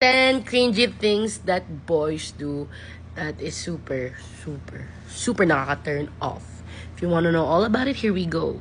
10 cringy things that boys do that is super, super, super nakaka-turn off. If you wanna know all about it, here we go.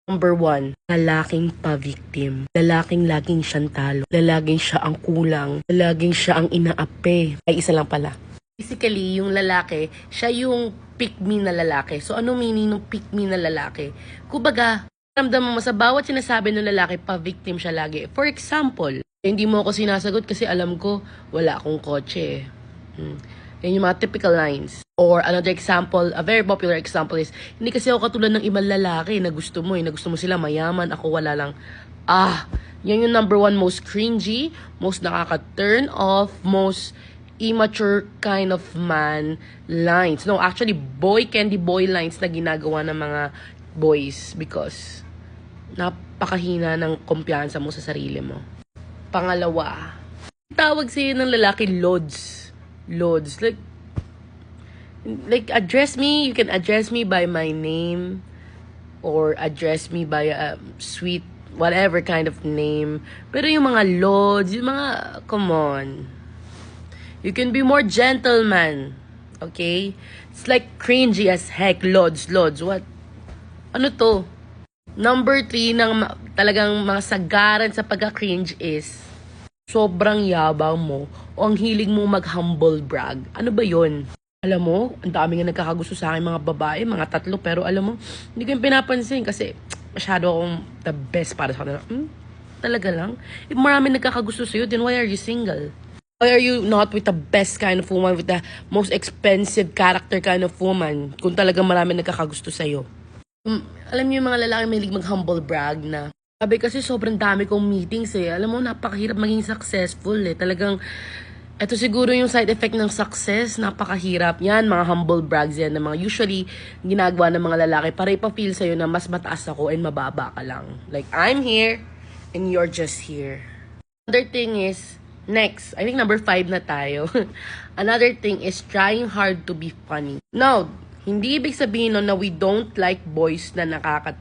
Number 1, lalaking pa-victim. Lalaking laging siyang talo. Lalaking siya ang kulang. Lalaking siya ang inaapi. Ay, isa lang pala. Basically, yung lalaki, siya yung pick-me na lalaki. So, ano meaning ng pick-me na lalaki? Kumbaga, ramdam mo sa bawat sinasabi ng lalaki, pa-victim siya lagi. For example, hindi mo ako sinasagot kasi alam ko, wala akong kotse. Yan yung mga typical lines. Or another example, a very popular example is, hindi kasi ako katulad ng ibang lalaki na gusto mo. Na gusto mo sila mayaman, ako wala lang. Yan yung number 1 most cringy, most nakaka-turn off, most immature kind of man lines. No, actually, boy candy boy lines na ginagawa ng mga boys because napakahina ng kumpiyansa mo sa sarili mo. Pangalawa, tawag sa'yo ng lalaki lods. Lods. Like address me, you can address me by my name or address me by a sweet whatever kind of name. Pero yung mga lods, yung mga, come on. You can be more gentleman. Okay? It's like cringy as heck. Lods. What? Ano to? Number 3 ng talagang mga sagaran sa pagka-cringe is sobrang yabang mo o ang hilig mo mag-humble brag. Ano ba yon? Alam mo, ang dami nga nagkakagusto sa akin mga babae, mga 3, pero alam mo, hindi ko yung pinapansin kasi masyado akong the best para sa kanila. Talaga lang? If marami nagkakagusto sa'yo, then why are you single? Why are you not with the best kind of woman, with the most expensive character kind of woman, kung talagang marami nagkakagusto sa'yo? Alam niyo yung mga lalaki mahilig mag-humble brag na, sabi kasi sobrang dami kong meetings eh. Alam mo, napakahirap maging successful eh. Talagang, eto siguro yung side effect ng success, napakahirap. Yan, mga humble brags yan, na mga usually ginagawa ng mga lalaki para ipa-feel sa'yo na mas mataas ako and mababa ka lang. Like, I'm here and you're just here. Another thing is, next, I think number 5 na tayo. Another thing is trying hard to be funny. Now, hindi ibig sabihin na we don't like boys na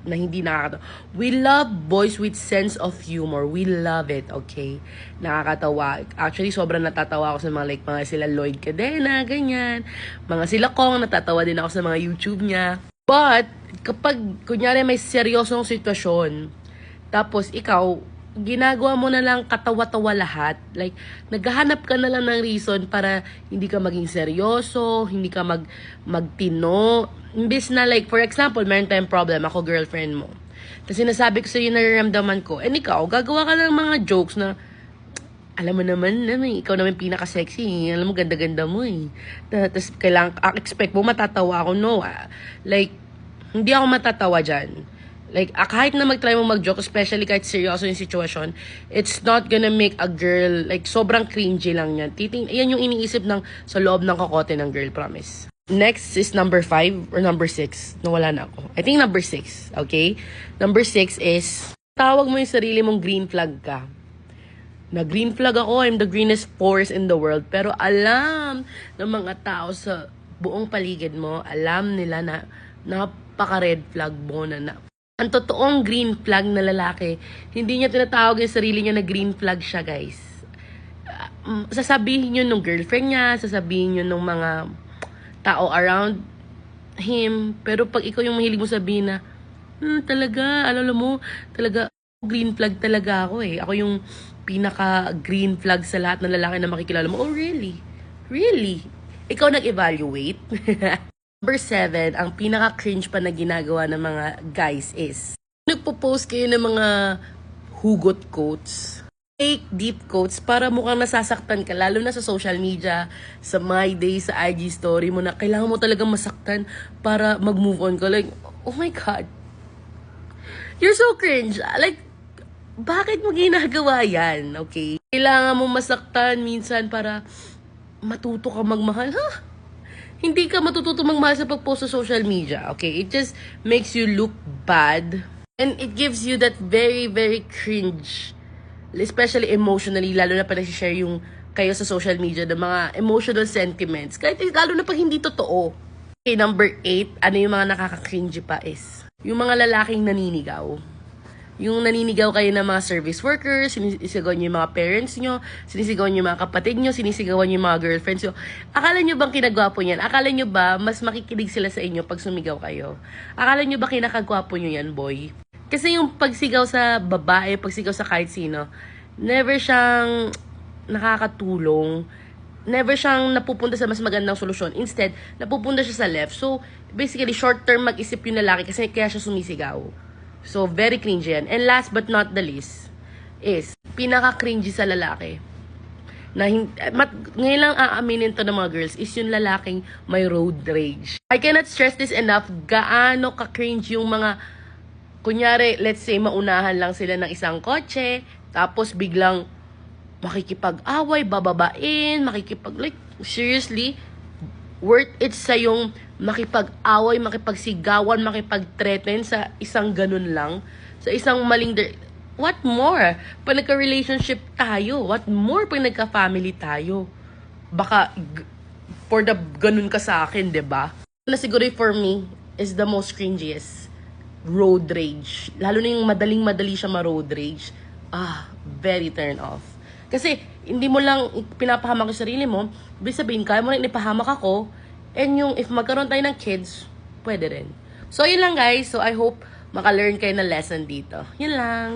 hindi nakakatawa. We love boys with sense of humor. We love it, okay? Nakakatawa. Actually, sobrang natatawa ako sa mga mga sila Lloyd Cadena, ganyan. Mga sila Kong, natatawa din ako sa mga YouTube niya. But, kapag, kunyari may seryosong sitwasyon, tapos ikaw, ginagawa mo na lang katawa-tawa lahat. Like, naghahanap ka na lang ng reason para hindi ka maging seryoso, hindi ka magtino. Imbis na like, for example, meron tayong problem, ako girlfriend mo. Tapos sinasabi ko sa'yo yung nararamdaman ko. And ikaw, gagawa ka ng mga jokes na, alam mo naman, ikaw naman pinaka-sexy. Alam mo, ganda-ganda mo eh. Tapos kailangan, expect mo matatawa ako. No, like, hindi ako matatawa dyan. Like, kahit na mag-try mo mag-joke, especially kahit seryoso yung sitwasyon, it's not gonna make a girl, like, sobrang cringy lang yan. Yan yung iniisip sa loob ng kokote ng girl, promise. Next is number 5 or number 6. Nawala na ako. I think number 6, okay? Number 6 is, tawag mo yung sarili mong green flag ka. Na green flag ako, I'm the greenest force in the world. Pero alam ng mga tao sa buong paligid mo, alam nila na napaka-red flag mo na ang totoong green flag na lalaki, hindi niya tinatawag yung sarili niya na green flag siya, guys. Sasabihin yun ng girlfriend niya, sasabihin yun ng mga tao around him. Pero pag ikaw yung mahilig mo sabihin na, talaga, alam mo, talaga, green flag talaga ako eh. Ako yung pinaka-green flag sa lahat ng lalaki na makikilala mo. Oh, really? Really? Ikaw nag-evaluate? Number 7, ang pinaka-cringe pa na ginagawa ng mga guys is, nagpo-post kayo ng mga hugot quotes, fake deep quotes, para mukhang nasasaktan ka, lalo na sa social media, sa My Day, sa IG story mo, na kailangan mo talagang masaktan para mag-move on ka. Like, oh my God. You're so cringe. Like, bakit mo ginagawa yan? Okay? Kailangan mo masaktan minsan para matuto ka magmahal. Hindi ka matututo magmahal sa pag-post sa social media, okay? It just makes you look bad. And it gives you that very, very cringe. Especially emotionally, lalo na pa nag-share yung kayo sa social media ng mga emotional sentiments. Kahit lalo na pag hindi totoo. Okay, number 8, ano yung mga nakaka-cringe pa is, yung mga lalaking naninigaw. Yung naninigaw kayo ng mga service workers, sinisigawan nyo yung mga parents nyo, sinisigawan nyo yung mga kapatid nyo, sinisigawan nyo yung mga girlfriends nyo. Akala nyo bang kinagwapo niyan? Akala nyo ba mas makikinig sila sa inyo pag sumigaw kayo? Akala nyo ba kinakagwapo nyo yan, boy? Kasi yung pagsigaw sa babae, pagsigaw sa kahit sino, never siyang nakakatulong. Never siyang napupunta sa mas magandang solusyon. Instead, napupunta siya sa left. So, basically, short-term mag-isip yung lalaki kasi kaya siya sumisigaw. So, very cringy yan. And last but not the least, is, pinaka-cringy sa lalaki, na ngayon lang aaminin to ng mga girls, is yung lalaking may road rage. I cannot stress this enough, gaano ka-cringe yung mga, kunyari, let's say, maunahan lang sila ng isang kotse, tapos biglang, makikipag-away, bababain, like, seriously, worth it sa yung makipag-away, makipagsigawan, makipag-threaten sa isang ganun lang, sa isang maling what more? Pag nagka-relationship tayo, what more pag nagka-family tayo? Baka, for the ganun ka sa akin, ba? Diba? Na siguro for me, is the most cringiest. Road rage. Lalo na yung madaling-madali siya ma-road rage. Very turn off. Kasi, hindi mo lang pinapahamak yung sarili mo, ibig sabihin, kaya mo rin ipahamak ako, and yung, if magkaroon tayo ng kids, pwede rin. So, yun lang guys. So, I hope maka-learn kayo ng lesson dito. Yun lang.